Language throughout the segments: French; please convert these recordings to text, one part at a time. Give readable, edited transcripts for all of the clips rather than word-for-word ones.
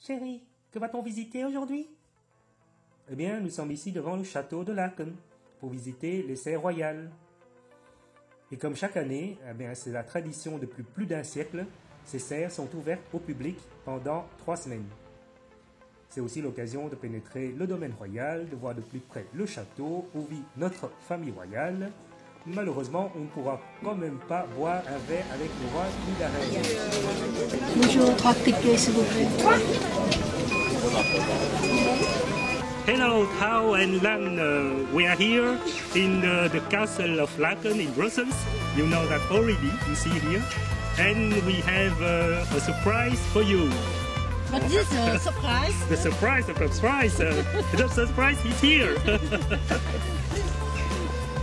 Chérie, que va-t-on visiter aujourd'hui? Eh bien, nous sommes ici devant le château de Laeken pour visiter les serres royales. Et comme chaque année, eh bien, c'est la tradition depuis plus d'un siècle, ces serres sont ouvertes au public pendant 3 semaines. C'est aussi l'occasion de pénétrer le domaine royal, de voir de plus près le château où vit notre famille royale. Malheureusement, on ne pourra quand même pas boire un verre avec le roi ni la reine. Bonjour, pratiquez s'il vous plaît. Hello, Thao and Lan. We are here in the castle of Laeken in Brussels. You know that already, you see here. And we have a surprise for you. What is a surprise? The surprise is here.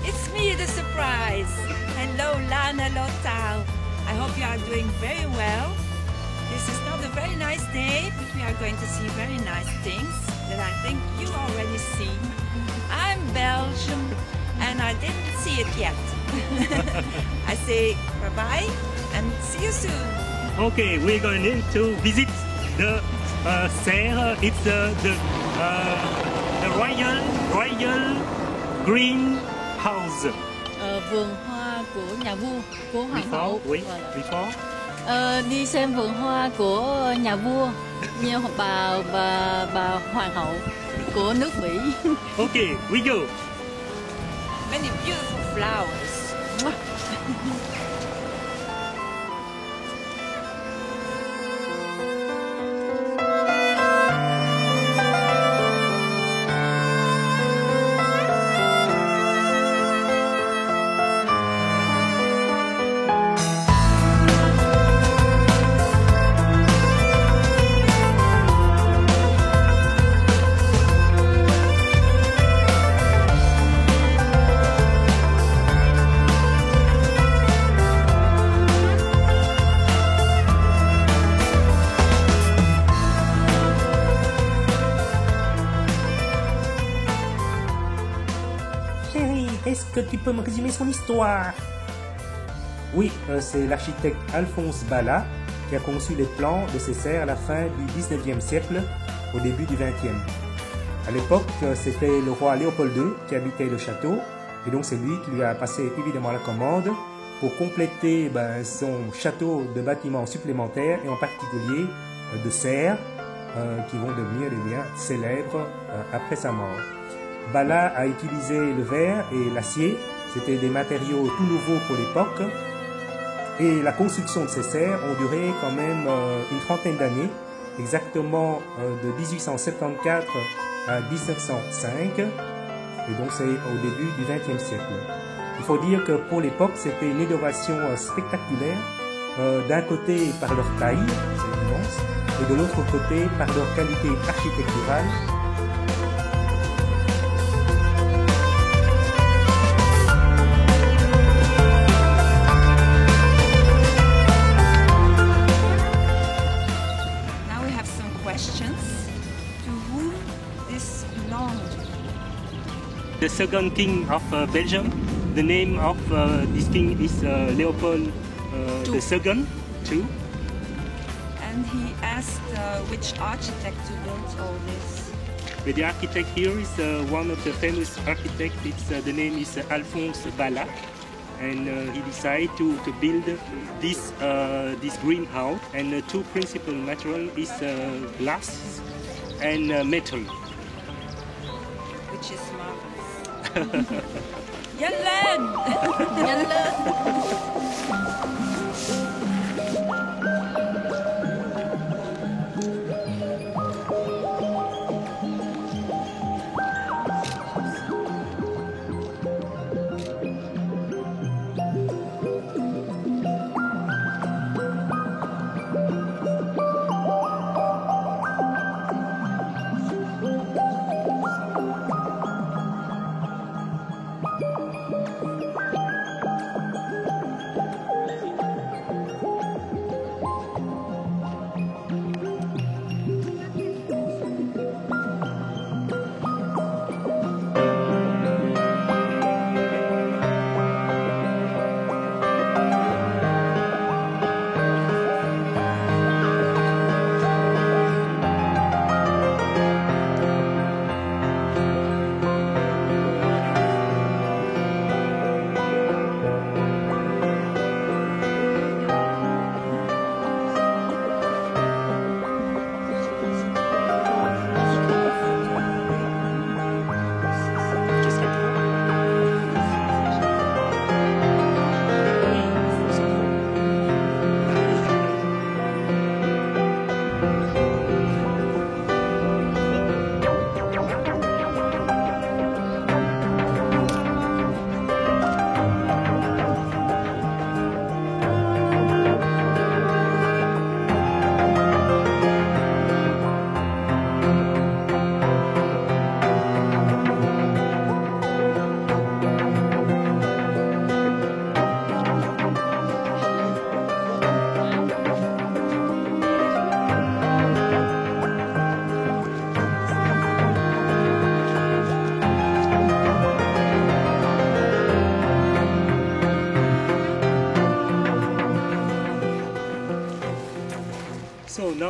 It's me, the surprise. Hello, Lan, hello, Tao. I hope you are doing very well. This is not a very nice day, but we are going to see very nice things that I think you already seen. I'm Belgium, and I didn't see it yet. I say bye-bye, and see you soon. Okay, we're going to visit the serre. It's the royal green house. Vườn hoa của nhà vua, của hoàng hậu. Đi xem vườn hoa của nhà vua, như bà hoàng hậu của nước Mỹ. Okay, we go. Many beautiful flowers. Est-ce que tu peux me résumer son histoire? Oui, c'est l'architecte Alphonse Balla qui a conçu les plans de ces serres à la fin du 19e siècle, au début du 20e. À l'époque, c'était le roi Léopold II qui habitait le château, et donc c'est lui qui lui a passé évidemment la commande pour compléter son château de bâtiments supplémentaires, et en particulier de serres qui vont devenir des biens célèbres après sa mort. Balla a utilisé le verre et l'acier, c'était des matériaux tout nouveaux pour l'époque, et la construction de ces serres ont duré quand même une trentaine d'années, exactement de 1874 à 1905, et donc c'est au début du XXe siècle. Il faut dire que pour l'époque, c'était une innovation spectaculaire, d'un côté par leur taille, c'est immense, et de l'autre côté par leur qualité architecturale. The second king of Belgium. The name of this king is Leopold II. And he asked which architect to build all this. But the architect here is one of the famous architects. The name is Alphonse Balla, and he decided to build this greenhouse. And the two principal materials is glass and metal. Which is marvelous. Yellen!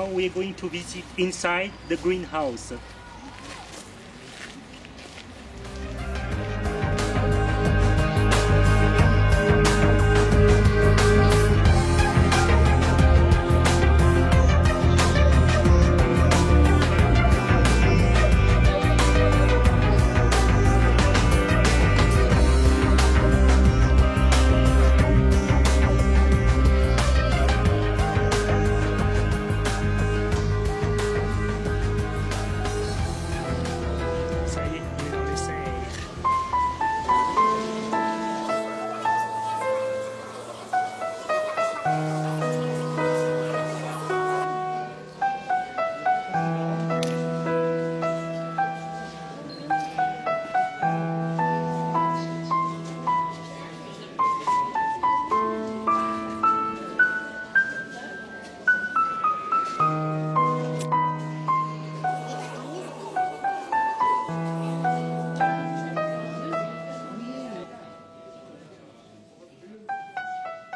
now we are going to visit inside the greenhouse.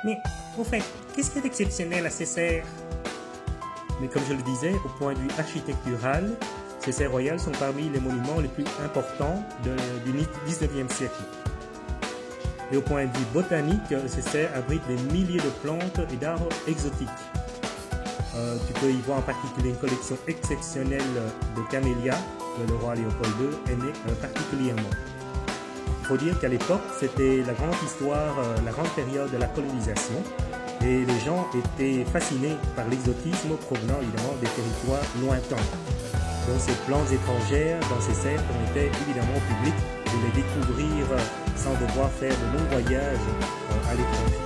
Mais, au fait, qu'est-ce qui est exceptionnel à ces serres? Mais comme je le disais, au point de vue architectural, ces serres royales sont parmi les monuments les plus importants du 19e siècle. Et au point de vue botanique, ces serres abritent des milliers de plantes et d'arbres exotiques. Tu peux y voir en particulier une collection exceptionnelle de camélias que le roi Léopold II aimait particulièrement. Il faut dire qu'à l'époque, c'était la grande histoire, la grande période de la colonisation, et les gens étaient fascinés par l'exotisme provenant évidemment des territoires lointains. Donc ces plantes étrangères dans ces serres permettaient évidemment au public de les découvrir sans devoir faire de longs voyages à l'étranger.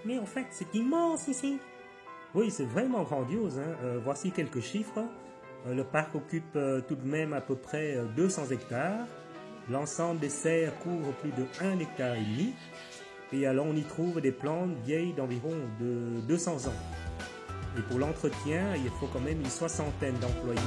Mais en fait, c'est immense ici. Oui, c'est vraiment grandiose. Voici quelques chiffres. Le parc occupe tout de même à peu près 200 hectares. L'ensemble des serres couvre plus de 1,5 hectare. Et alors, on y trouve des plantes vieilles d'environ de 200 ans. Et pour l'entretien, il faut quand même une soixantaine d'employés.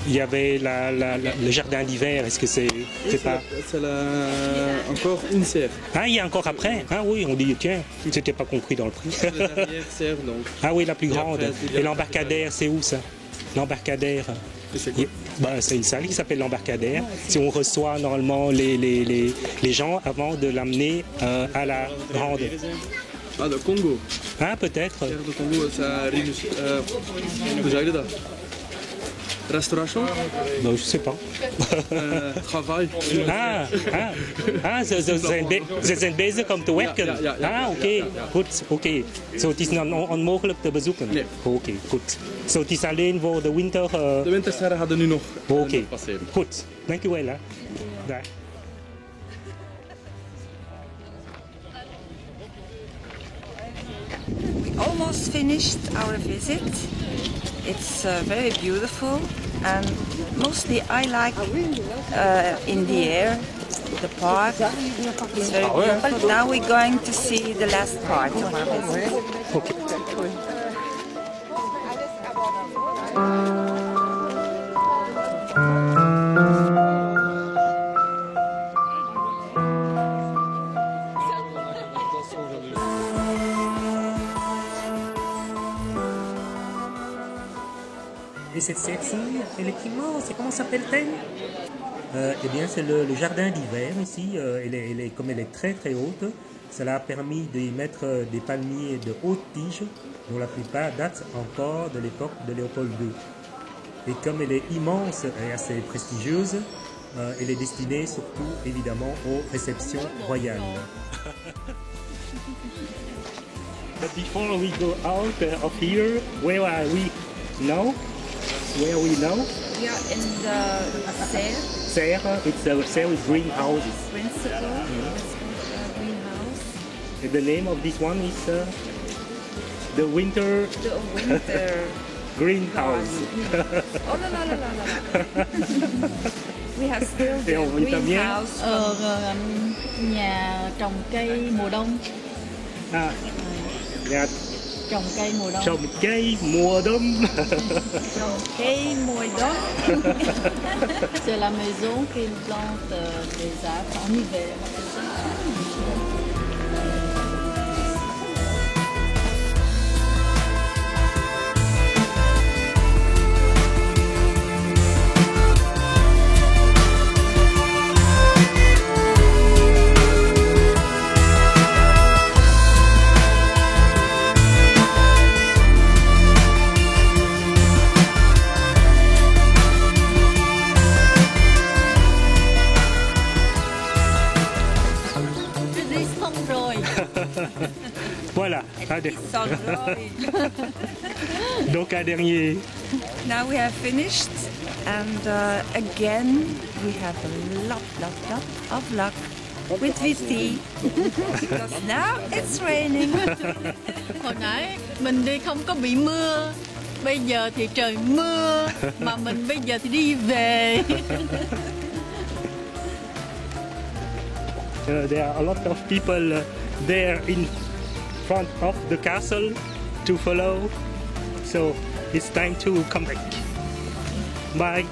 Il y avait le jardin d'hiver, est-ce que c'est pas... C'est encore une serre. Ah, il y a encore après? Ah oui, on dit, tiens, c'était pas compris dans le prix. La dernière serre, donc. Ah oui, la plus grande. Et l'embarcadère, c'est où ça? L'embarcadère? C'est quoi? C'est une salle qui s'appelle l'embarcadère. Si on reçoit normalement les gens avant de l'amener à la grande... Ah, de Congo. Ah, peut-être. De Congo, ça arrive... Hoe zeg je dat? Restauration? Nou, je sais pas. Travail. Ze zijn bezig om te werken. Oké. Goed, oké. Zo, het is onmogelijk te bezoeken? Nee. Oké, goed. Zo, het is alleen voor de winter... De wintersterren hadden nu nog passeren. Goed, dankjewel. Hè. Daar. We almost finished our visit. It's very beautiful, and mostly I like in the air the park. It's very beautiful. Now we're going to see the last part of our visit. Ok. Et cette serre-ci, elle est immense. Et comment s'appelle-t-elle? Eh bien, c'est le jardin d'hiver ici. Comme elle est très très haute, cela a permis d'y mettre des palmiers de haute tige, dont la plupart datent encore de l'époque de Léopold II. Et comme elle est immense et assez prestigieuse, elle est destinée surtout évidemment aux réceptions royales. But before we go out of here, where are we now? Where are we now? We are in the Serre. Serre, it's a Serre with greenhouses. Principal greenhouse. And the name of this one is the winter The winter greenhouse. Oh la la la la la. We have still Et on the voit bien. greenhouse. Nhà trồng cây mùa đông. À, nhà Trồng cây mùa đông. trồng cây mùa đông. Trồng cây mùa đông. C'est la maison qui plante des arbres en hiver. Voilà. Donc un dernier. Now we have finished, and again we have a lot of luck with VT because now it's raining. Hồi nãy mình đi không có bị mưa, bây giờ thì trời mưa, mà mình bây giờ thì đi về. There are a lot of people there in front of the castle to follow, so it's time to come back. Bye.